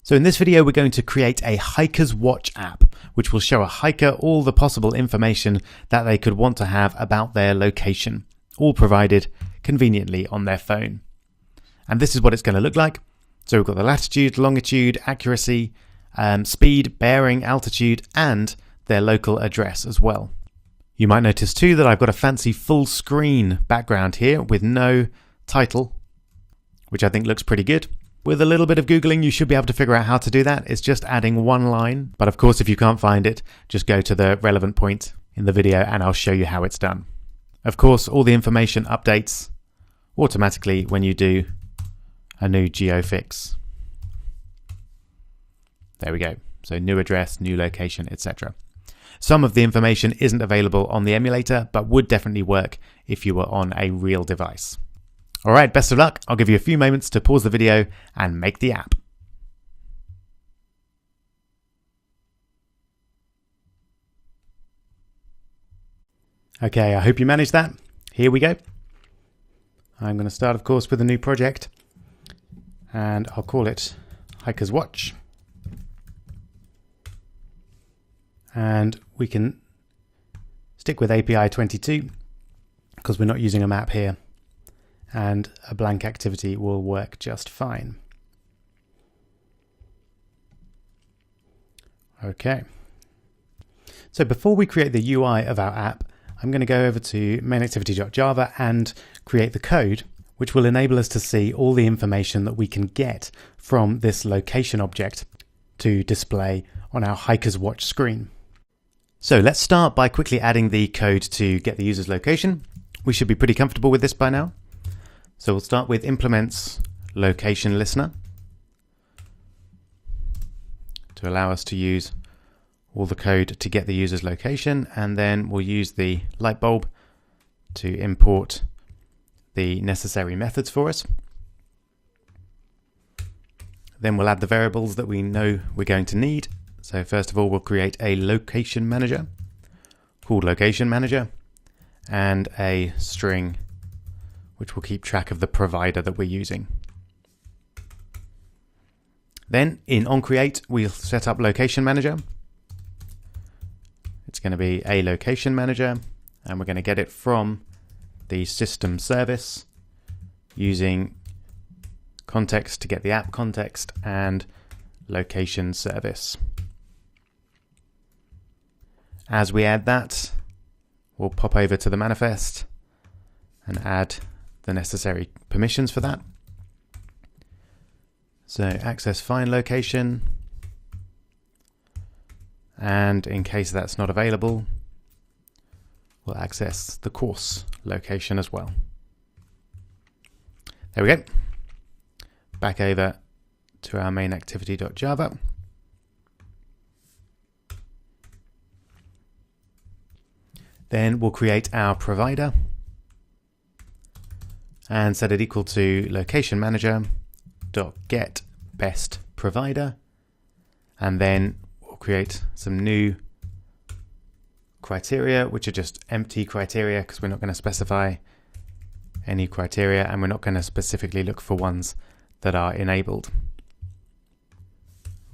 So in this video, we're going to create a Hiker's Watch app, which will show a hiker all the possible information that they could want to have about their location, all provided conveniently on their phone. And this is what it's going to look like. So we've got the latitude, longitude, accuracy, speed, bearing, altitude, and their local address as well. You might notice too that I've got a fancy full screen background here with no title, which I think looks pretty good. With a little bit of Googling, you should be able to figure out how to do that. It's just adding one line. But of course, if you can't find it, just go to the relevant point in the video and I'll show you how it's done. Of course, all the information updates automatically when you do a new geofix. There we go. So new address, new location, etc. Some of the information isn't available on the emulator, but would definitely work if you were on a real device. All right, best of luck. I'll give you a few moments to pause the video and make the app. Okay, I hope you managed that. Here we go. I'm going to start, of course, with a new project, and I'll call it Hiker's Watch. And we can stick with API 22 because we're not using a map here. And a blank activity will work just fine. Okay. So before we create the UI of our app, I'm going to go over to mainActivity.java and create the code, which will enable us to see all the information that we can get from this location object to display on our Hiker's Watch screen. So let's start by quickly adding the code to get the user's location. We should be pretty comfortable with this by now. So we'll start with implements location listener to allow us to use all the code to get the user's location, and then we'll use the light bulb to import the necessary methods for us. Then we'll add the variables that we know we're going to need. So first of all, we'll create a location manager called location manager and a string which will keep track of the provider that we're using. Then in onCreate, we'll set up location manager. It's going to be a location manager, and we're going to get it from the system service using context to get the app context and location service. As we add that, we'll pop over to the manifest and add the necessary permissions for that. So access find location, and in case that's not available, we'll access the course location as well. There we go. Back over to our main activity.java. Then we'll create our provider and set it equal to location manager dot get best provider, and then we'll create some new criteria, which are just empty criteria because we're not going to specify any criteria, and we're not going to specifically look for ones that are enabled.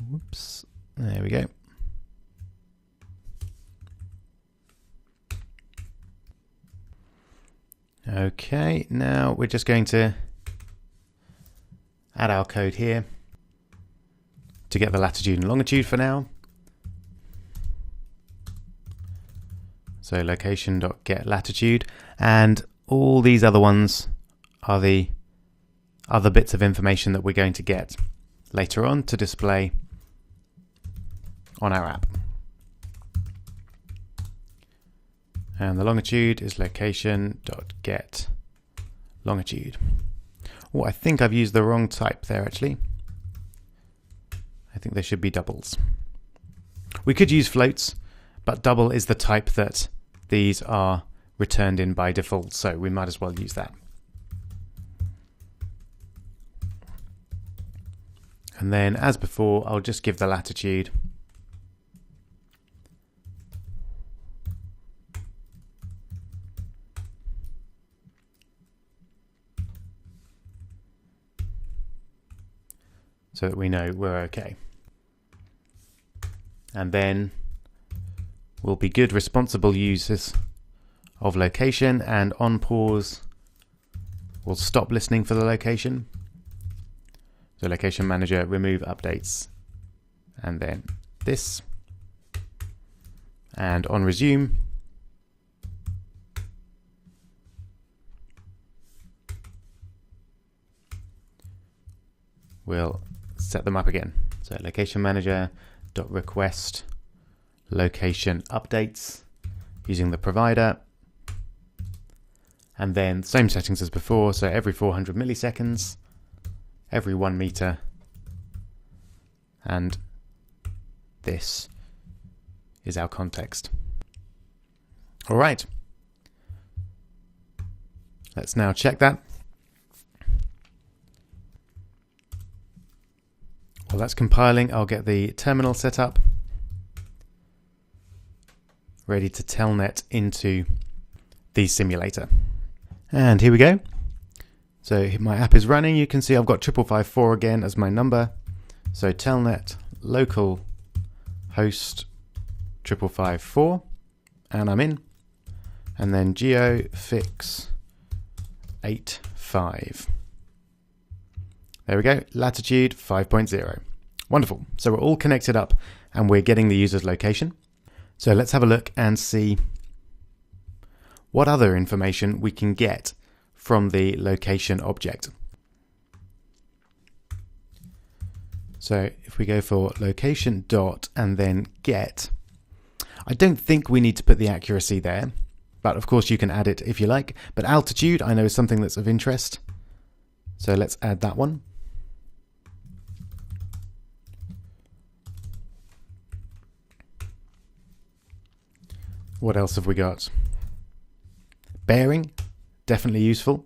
Whoops, there we go. Okay, now we're just going to add our code here to get the latitude and longitude for now. So location.getLatitude, and all these other ones are the other bits of information that we're going to get later on to display on our app. And the longitude is location.getLongitude. Oh, I think I've used the wrong type there actually. I think they should be doubles. We could use floats, but double is the type that these are returned in by default, so we might as well use that. And then as before, I'll just give the latitude. so that we know we're okay. And then we'll be good, responsible users of location, and on pause, we'll stop listening for the location. So location manager, remove updates, and then this. And on resume, we'll set them up again. So location manager dot request location updates using the provider, and then same settings as before. So every 400 milliseconds, every 1 meter, and this is our context. All right. Let's now check that. While that's compiling, I'll get the terminal set up, ready to telnet into the simulator. And here we go. So my app is running. You can see I've got 5554 again as my number. So telnet local host 5554, and I'm in. And then geofix 85. There we go, latitude 5.0. Wonderful. So we're all connected up and we're getting the user's location. So let's have a look and see what other information we can get from the location object. So if we go for location dot and then get, I don't think we need to put the accuracy there, but of course you can add it if you like. But altitude I know is something that's of interest. So let's add that one. What else have we got? Bearing, definitely useful.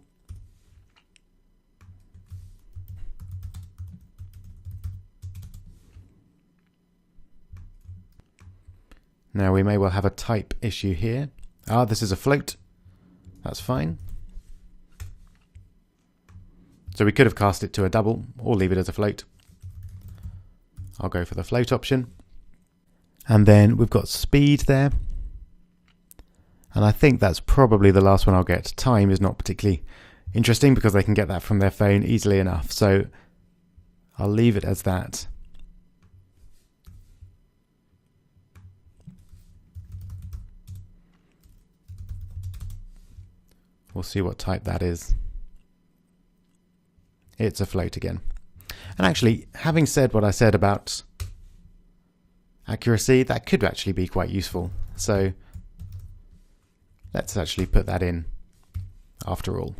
Now we may well have a type issue here. Ah, this is a float. That's fine. So we could have cast it to a double or leave it as a float. I'll go for the float option. And then we've got speed there. And I think that's probably the last one I'll get. Time is not particularly interesting because they can get that from their phone easily enough. So I'll leave it as that. We'll see what type that is. It's a float again. And actually, having said what I said about accuracy, that could actually be quite useful. So let's actually put that in after all.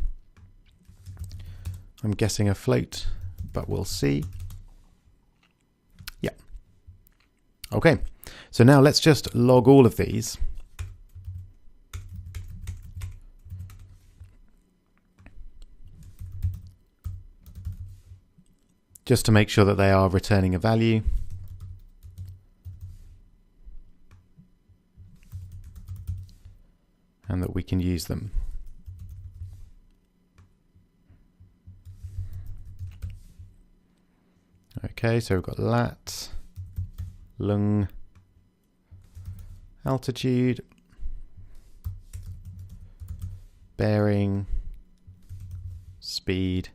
I'm guessing a float, but we'll see. Yeah. Okay, so now let's just log all of these. Just to make sure that they are returning a value. And that we can use them. Okay, so we've got lat, lung, altitude, bearing, speed,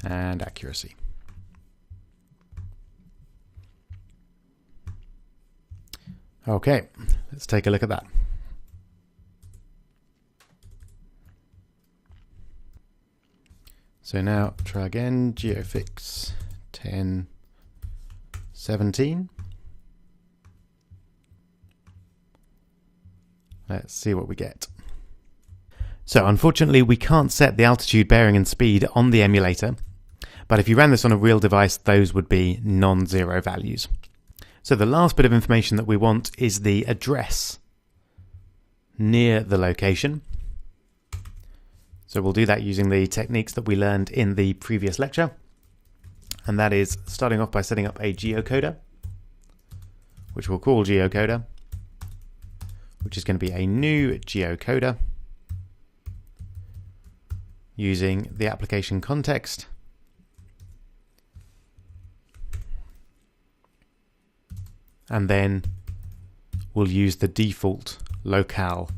and accuracy. Okay, let's take a look at that. So now try again, geofix 1017. Let's see what we get. So unfortunately we can't set the altitude, bearing and speed on the emulator, but if you ran this on a real device, those would be non-zero values. So the last bit of information that we want is the address near the location. So we'll do that using the techniques that we learned in the previous lecture. And that is starting off by setting up a geocoder, which we'll call geocoder, which is going to be a new geocoder using the application context and then we'll use the default locale.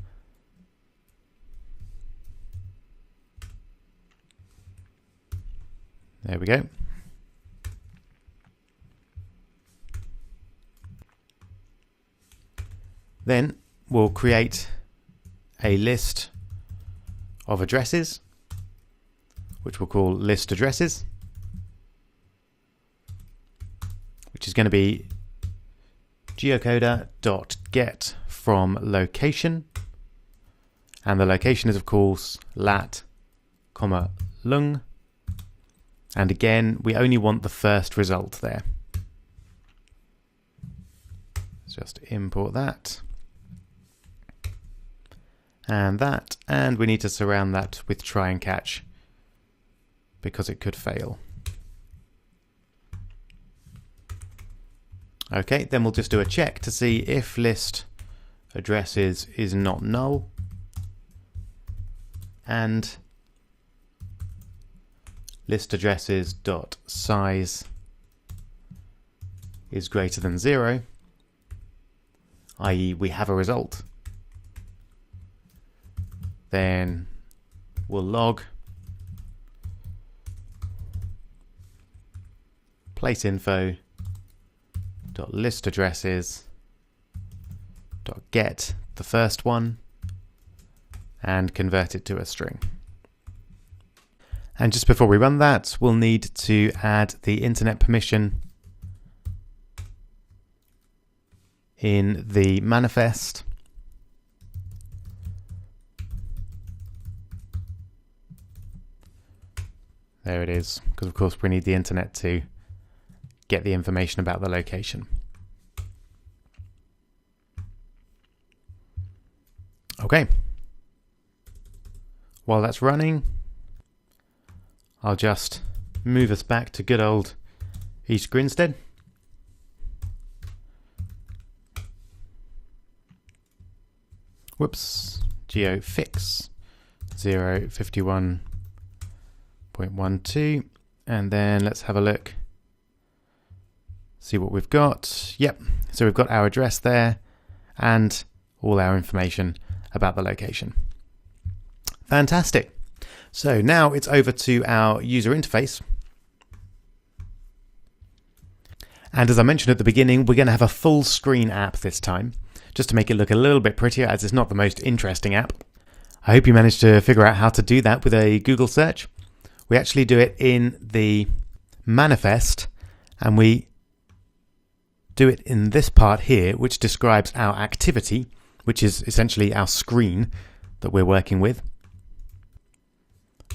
There we go. Then we'll create a list of addresses, which we'll call list addresses, which is going to be geocoder.get from location, and the location is of course lat, lung, and again we only want the first result there. Let's just import that and that, and we need to surround that with try and catch because it could fail. Okay, then we'll just do a check to see if list addresses is not null and list addresses dot size is greater than 0, i.e. we have a result. Then we'll log place info dot list addresses dot get the first one and convert it to a string. And just before we run that, we'll need to add the internet permission in the manifest. There it is, because of course we need the internet to get the information about the location. Okay. While that's running, I'll just move us back to good old East Grinstead. Whoops, geofix 051.12, and then let's have a look, see what we've got. Yep, so we've got our address there and all our information about the location. Fantastic. So now it's over to our user interface. And as I mentioned at the beginning, we're going to have a full screen app this time, just to make it look a little bit prettier, as it's not the most interesting app. I hope you managed to figure out how to do that with a Google search. We actually do it in the manifest, and we do it in this part here, which describes our activity, which is essentially our screen that we're working with.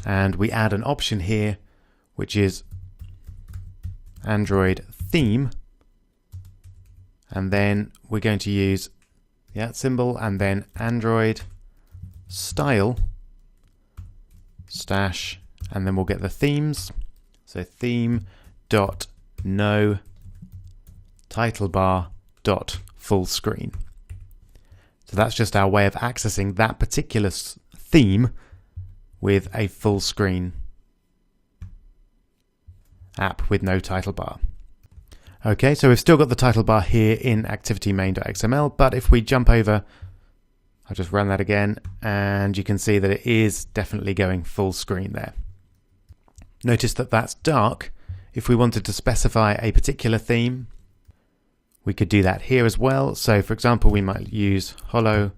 And we add an option here, which is Android theme. And then we're going to use the @ symbol and then Android style stash, and then we'll get the themes. So theme dot no title bar dot full screen. So that's just our way of accessing that particular theme with a full screen app with no title bar. Okay, so we've still got the title bar here in activity main.xml, but if we jump over, I'll just run that again, and you can see that it is definitely going full screen there. Notice that that's dark. If we wanted to specify a particular theme, we could do that here as well. So for example, we might use holo.light,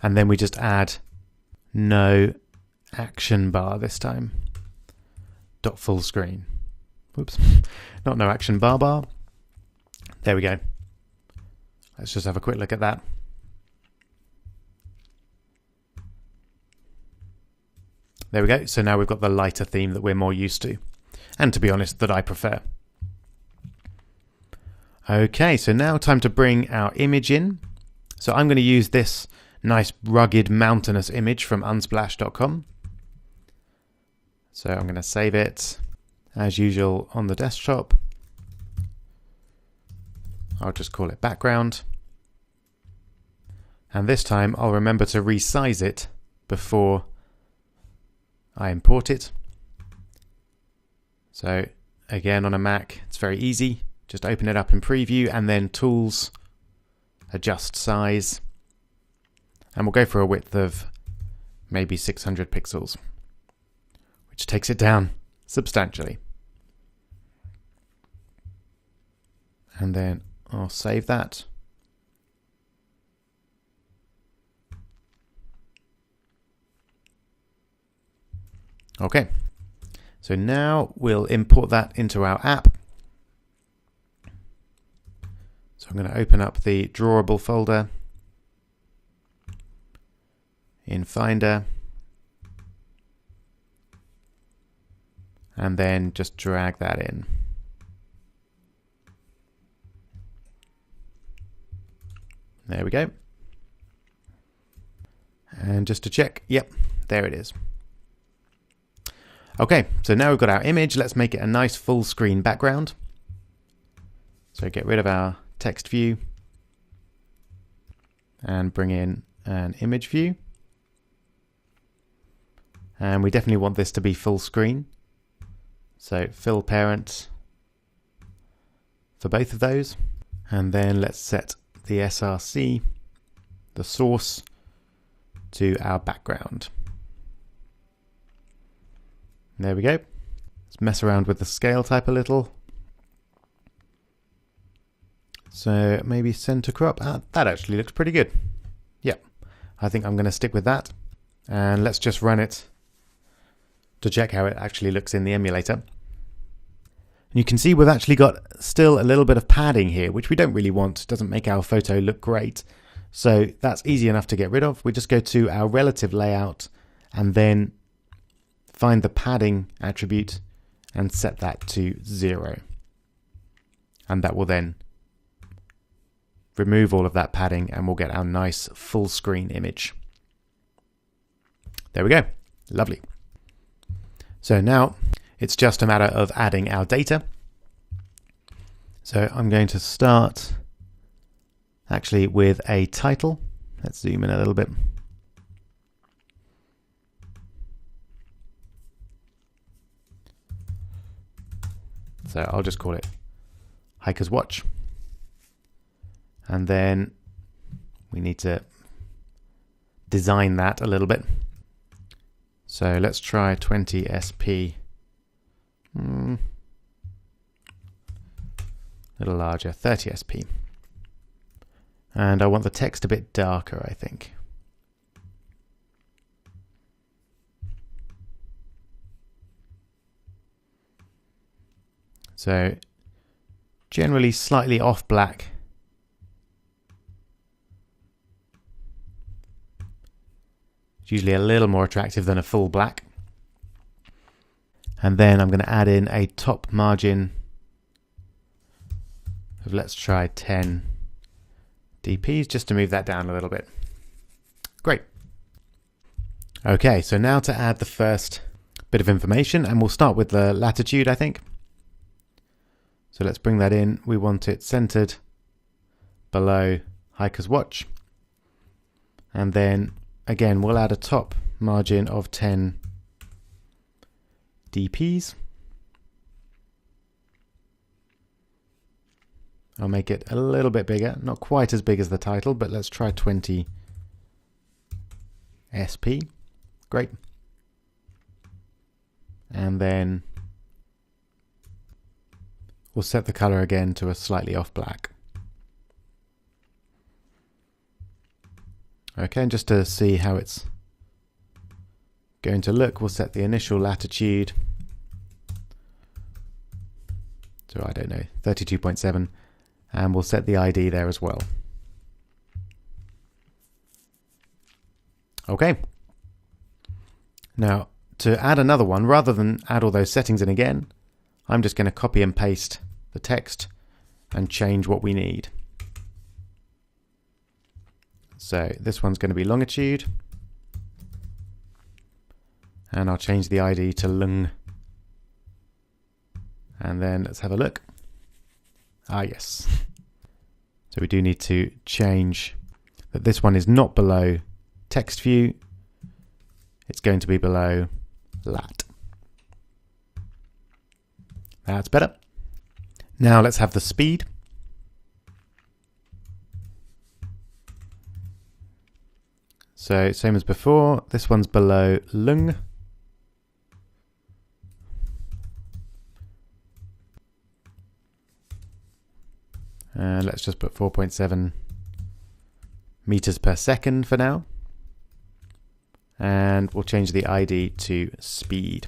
and then we just add no action bar this time. Dot full screen. Whoops, not no action bar. There we go. Let's just have a quick look at that. There we go. So now we've got the lighter theme that we're more used to, and to be honest, that I prefer. Okay, so now time to bring our image in. So I'm going to use this nice rugged mountainous image from unsplash.com. So I'm going to save it as usual on the desktop. I'll just call it background. And this time I'll remember to resize it before I import it. So again on a Mac, it's very easy. Just open it up in Preview and then Tools, Adjust Size, and we'll go for a width of maybe 600 pixels, which takes it down substantially. And then I'll save that. Okay, so now we'll import that into our app. So I'm going to open up the drawable folder in Finder and then just drag that in. There we go. And just to check, yep, there it is. Okay, so now we've got our image. Let's make it a nice full screen background. So get rid of our text view and bring in an image view. And we definitely want this to be full screen. So fill parent for both of those. And then let's set the src, the source, to our background. There we go. Let's mess around with the scale type a little. So maybe center crop. That actually looks pretty good. Yep, I think I'm going to stick with that. And let's just run it to check how it actually looks in the emulator. And you can see we've actually got still a little bit of padding here, which we don't really want. It doesn't make our photo look great. So that's easy enough to get rid of. We just go to our relative layout and then find the padding attribute and set that to 0. And that will then remove all of that padding and we'll get our nice full screen image. There we go. Lovely. So now it's just a matter of adding our data. So I'm going to start actually with a title. Let's zoom in a little bit. So I'll just call it Hiker's Watch. And then we need to design that a little bit. So let's try 20 SP. A little larger, 30 SP. And I want the text a bit darker, I think. So generally slightly off black. It's usually a little more attractive than a full black. And then I'm going to add in a top margin of, let's try 10 dps just to move that down a little bit. Great. Okay, so now to add the first bit of information, and we'll start with the latitude, I think. So let's bring that in. We want it centered below Hiker's Watch. And then again, we'll add a top margin of 10 dps. I'll make it a little bit bigger, not quite as big as the title, but let's try 20 SP. Great. And then we'll set the color again to a slightly off black. Okay, and just to see how it's going to look, we'll set the initial latitude to, I don't know, 32.7, and we'll set the ID there as well. Okay. Now, to add another one, rather than add all those settings in again, I'm just going to copy and paste the text and change what we need. So this one's going to be longitude, and I'll change the ID to lung. And then let's have a look. Ah, yes. So we do need to change that this one is not below text view. It's going to be below lat. That's better. Now let's have the speed. So same as before, this one's below lung. And let's just put 4.7 meters per second for now. And we'll change the ID to speed.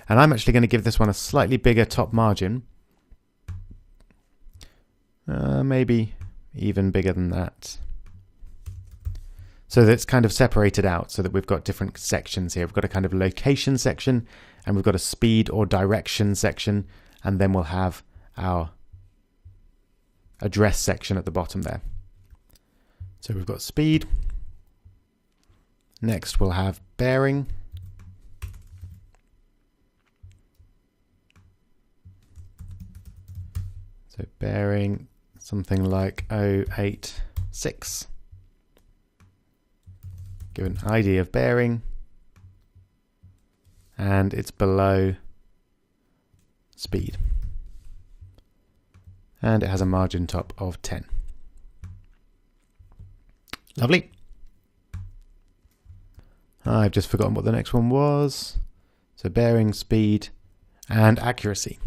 And I'm actually going to give this one a slightly bigger top margin. Maybe even bigger than that. So that it's kind of separated out so that we've got different sections here. We've got a kind of location section, and we've got a speed or direction section, and then we'll have our address section at the bottom there. So we've got speed. Next we'll have bearing. So bearing something like 086. Give an ID of bearing, and it's below speed. And it has a margin top of 10. Lovely. I've just forgotten what the next one was. So bearing, speed, and accuracy.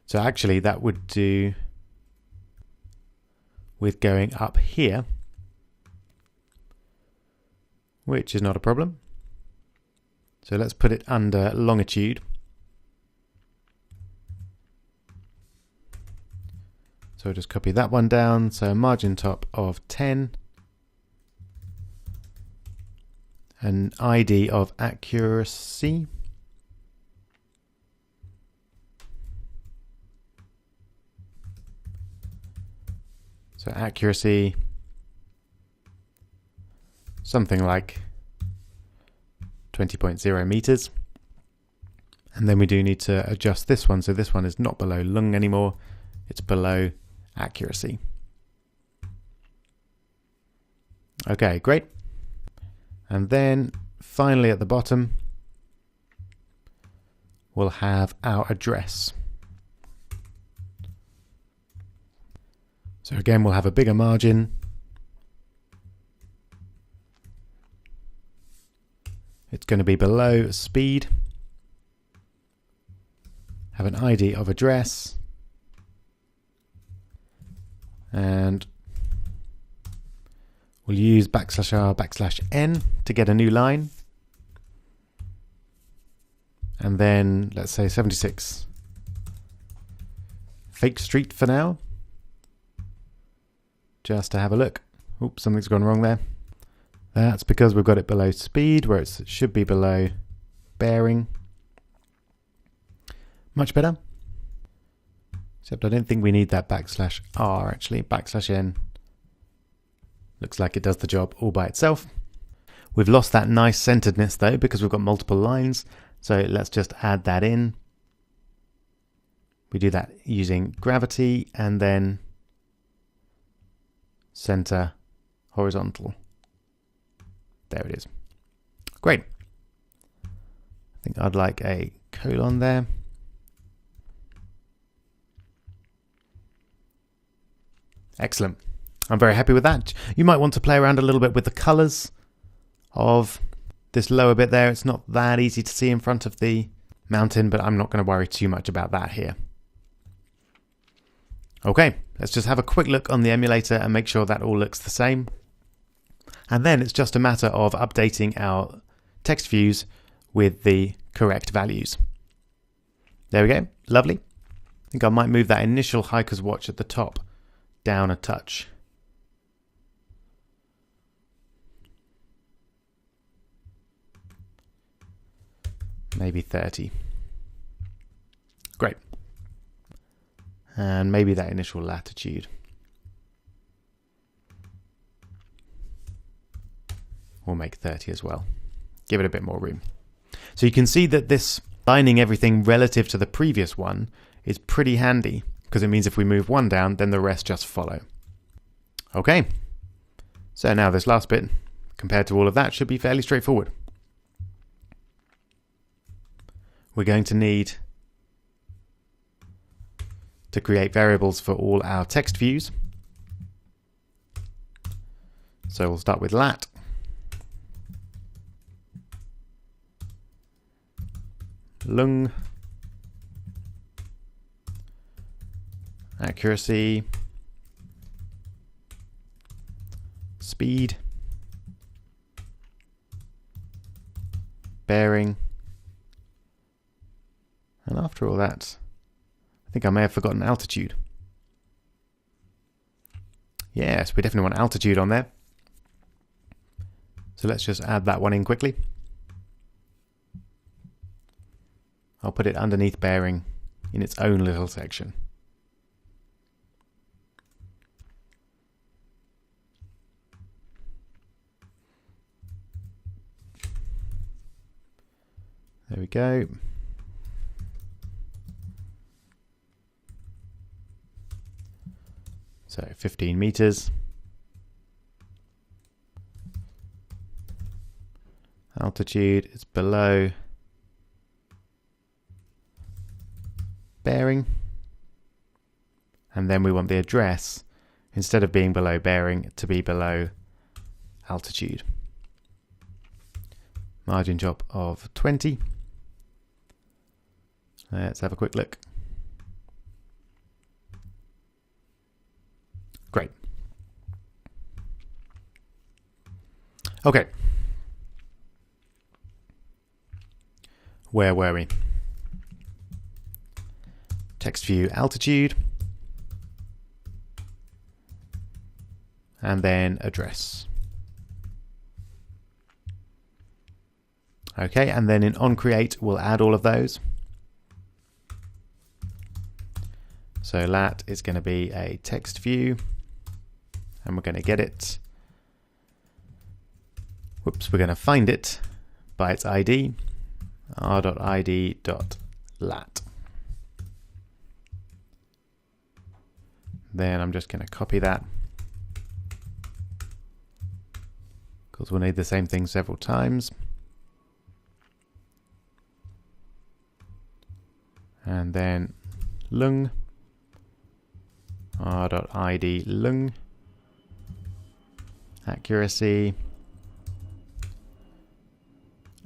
So actually that would do with going up here, which is not a problem. So let's put it under longitude. So just copy that one down. So margin top of 10. An ID of accuracy. So accuracy, something like 20.0 meters. And then we do need to adjust this one. So this one is not below lung anymore. It's below accuracy. Okay, great. And then finally at the bottom, we'll have our address. So again, we'll have a bigger margin. It's going to be below speed. Have an ID of address. And we'll use \r\n to get a new line. And then let's say 76 Fake Street for now. Just to have a look. Oops, something's gone wrong there. That's because we've got it below speed, where it should be below bearing. Much better. Except I don't think we need that \r actually. \n looks like it does the job all by itself. We've lost that nice centeredness though, because we've got multiple lines. So let's just add that in. We do that using gravity and then center horizontal. There it is. Great. I think I'd like a colon there. Excellent. I'm very happy with that. You might want to play around a little bit with the colors of this lower bit there. It's not that easy to see in front of the mountain, but I'm not going to worry too much about that here. Okay, let's just have a quick look on the emulator and make sure that all looks the same. And then it's just a matter of updating our text views with the correct values. There we go, lovely. I think I might move that initial Hiker's Watch at the top down a touch. Maybe 30. Great. And maybe that initial latitude. We'll make 30 as well. Give it a bit more room. So you can see that this lining everything relative to the previous one is pretty handy, because it means if we move one down, then the rest just follow. Okay. So now this last bit, compared to all of that, should be fairly straightforward. We're going to need to create variables for all our text views. So we'll start with lat. Lung. Accuracy. Speed. Bearing. And after all that, I think I may have forgotten altitude. Yes, we definitely want altitude on there. So let's just add that one in quickly. I'll put it underneath bearing in its own little section. There we go. So 15 meters. Altitude is below bearing. And then we want the address, instead of being below bearing, to be below altitude. Margin top of 20. Let's have a quick look. Great. Okay. Where were we? Text view altitude. And then address. Okay, and then in onCreate we'll add all of those. So lat is going to be a text view, and we're going to get it. Whoops, we're going to find it by its ID, r.id.lat. Then I'm just going to copy that, because we'll need the same thing several times. And then lung, r.id lung, accuracy,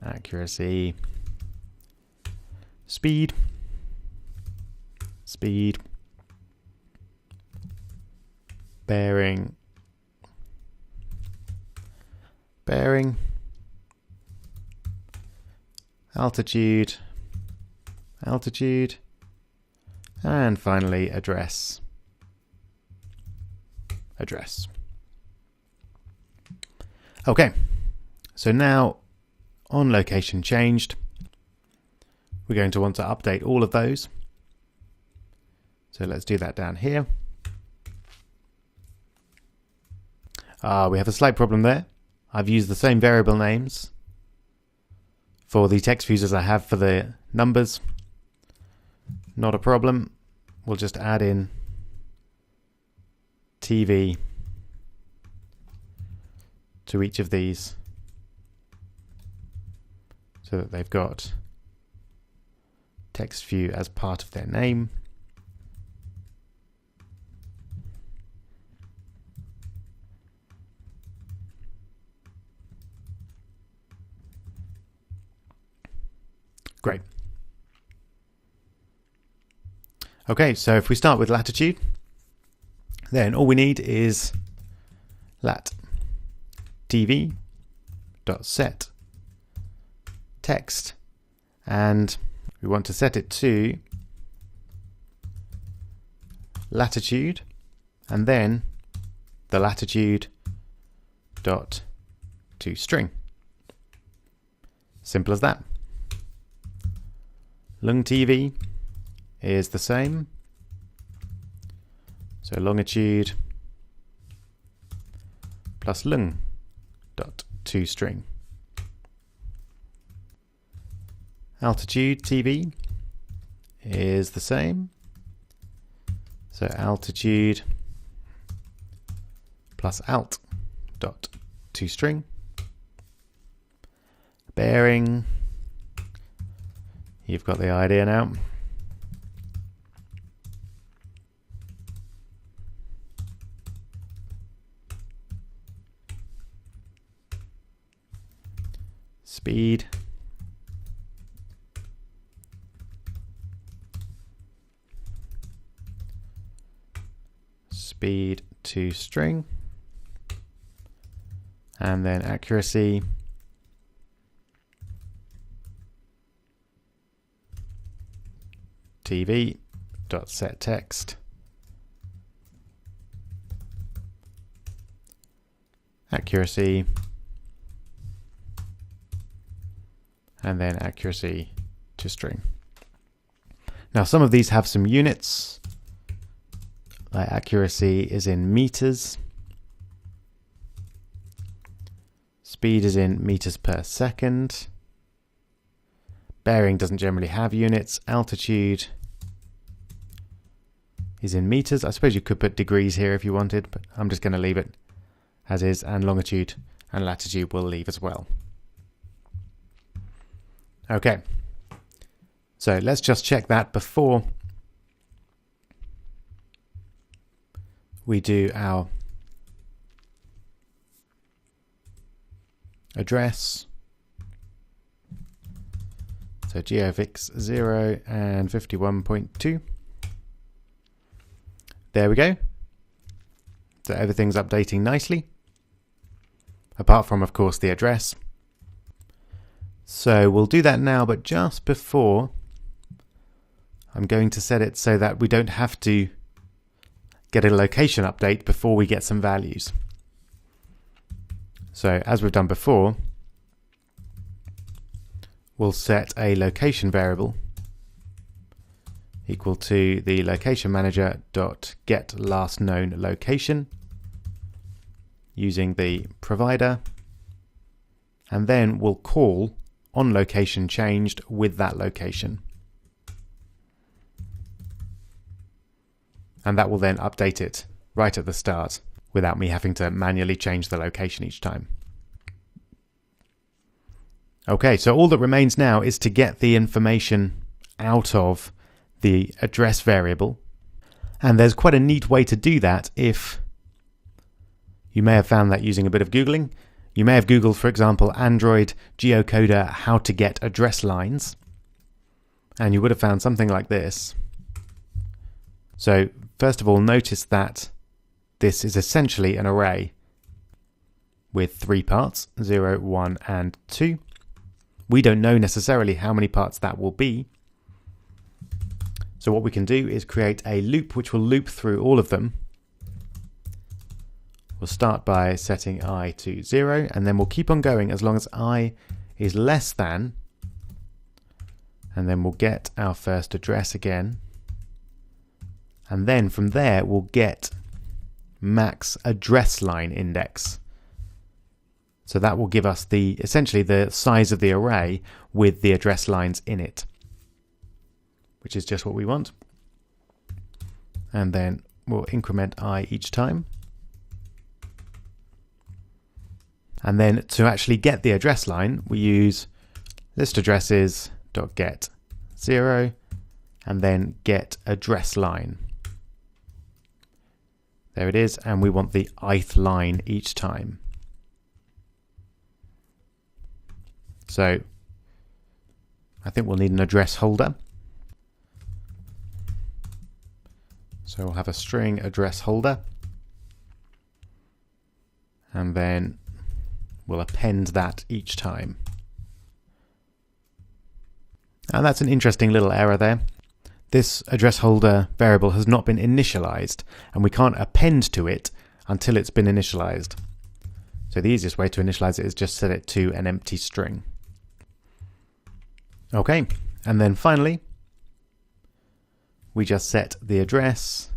accuracy, speed, speed, bearing, bearing, altitude, altitude, and finally address, address. Okay, so now on location changed, we're going to want to update all of those. So let's do that down here. We have a slight problem there. I've used the same variable names for the text views as I have for the numbers. Not a problem. We'll just add in TV to each of these so that they've got text view as part of their name. Great. Okay, so if we start with latitude, then all we need is lat TV dot set text, and we want to set it to latitude and then the latitude dot to string. Simple as that. Lung TV is the same. So longitude plus lung dot to string. Altitude TV is the same. So altitude plus alt dot to string. Bearing, you've got the idea now. speed, speed to string, and then accuracy, tv.setText, accuracy, and then accuracy to string. Now some of these have some units, like accuracy is in meters, speed is in meters per second, bearing doesn't generally have units, altitude is in meters. I suppose you could put degrees here if you wanted, but I'm just going to leave it as is, and longitude and latitude we'll leave as well. Okay, so let's just check that before we do our address. So GeoVix 0 and 51.2. There we go. So everything's updating nicely, apart from, of course, the address. So we'll do that now, but just before, I'm going to set it so that we don't have to get a location update before we get some values. So as we've done before, we'll set a location variable equal to the location manager dot get last known location using the provider, and then we'll call on location changed with that location, and that will then update it right at the start without me having to manually change the location each time. Okay, so all that remains now is to get the information out of the address variable, and there's quite a neat way to do that. If you may have found that using a bit of Googling, you may have Googled, for example, Android geocoder how to get address lines, and you would have found something like this. So first of all, notice that this is essentially an array with 3 parts, 0, 1, and 2. We don't know necessarily how many parts that will be. So what we can do is create a loop which will loop through all of them. We'll start by setting I to 0, and then we'll keep on going as long as I is less than, and then we'll get our first address again. And then from there we'll get max address line index. So that will give us the essentially the size of the array with the address lines in it, which is just what we want. And then we'll increment I each time. And then to actually get the address line, we use listaddresses.get 0 and then get address line. There it is, and we want the ith line each time. So I think we'll need an address holder. So we'll have a string address holder, and then we'll append that each time. And that's an interesting little error there. This address holder variable has not been initialized, and we can't append to it until it's been initialized. So the easiest way to initialize it is just set it to an empty string. Okay, and then finally, we just set the address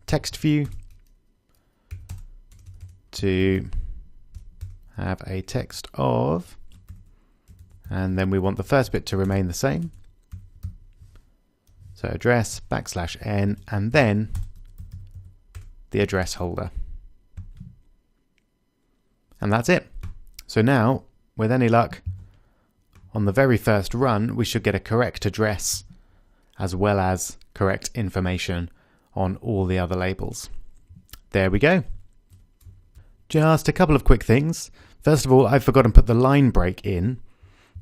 text view to have a text of, and then we want the first bit to remain the same. So address \n and then the address holder. And that's it. So now, with any luck, on the very first run, we should get a correct address as well as correct information on all the other labels. There we go. Just a couple of quick things. First of all, I've forgotten to put the line break in.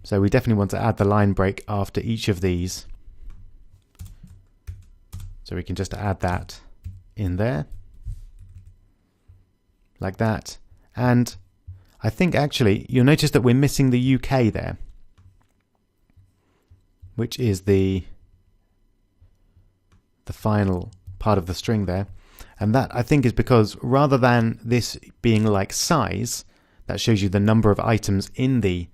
So we definitely want to add the line break after each of these. So we can just add that in there, like that. And I think actually you'll notice that we're missing the UK there, which is the final part of the string there. And that I think is because rather than this being like size, that shows you the number of items in the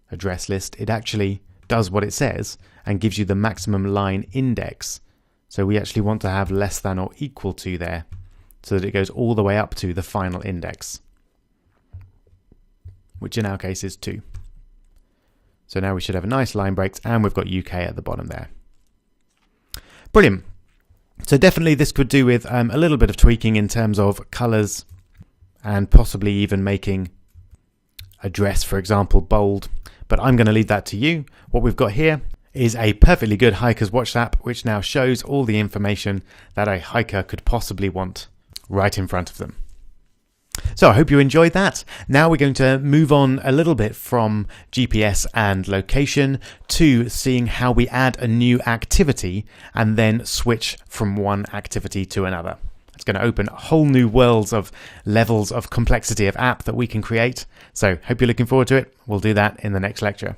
address list, it actually does what it says and gives you the maximum line index. So we actually want to have less than or equal to there, so that it goes all the way up to the final index, which in our case is 2. So now we should have a nice line breaks, and we've got UK at the bottom there. Brilliant. So definitely this could do with a little bit of tweaking in terms of colors, and possibly even making address, for example, bold. But I'm going to leave that to you. What we've got here is a perfectly good Hiker's Watch app, which now shows all the information that a hiker could possibly want right in front of them. So I hope you enjoyed that. Now we're going to move on a little bit from GPS and location to seeing how we add a new activity and then switch from one activity to another. It's going to open whole new worlds of levels of complexity of app that we can create. So hope you're looking forward to it. We'll do that in the next lecture.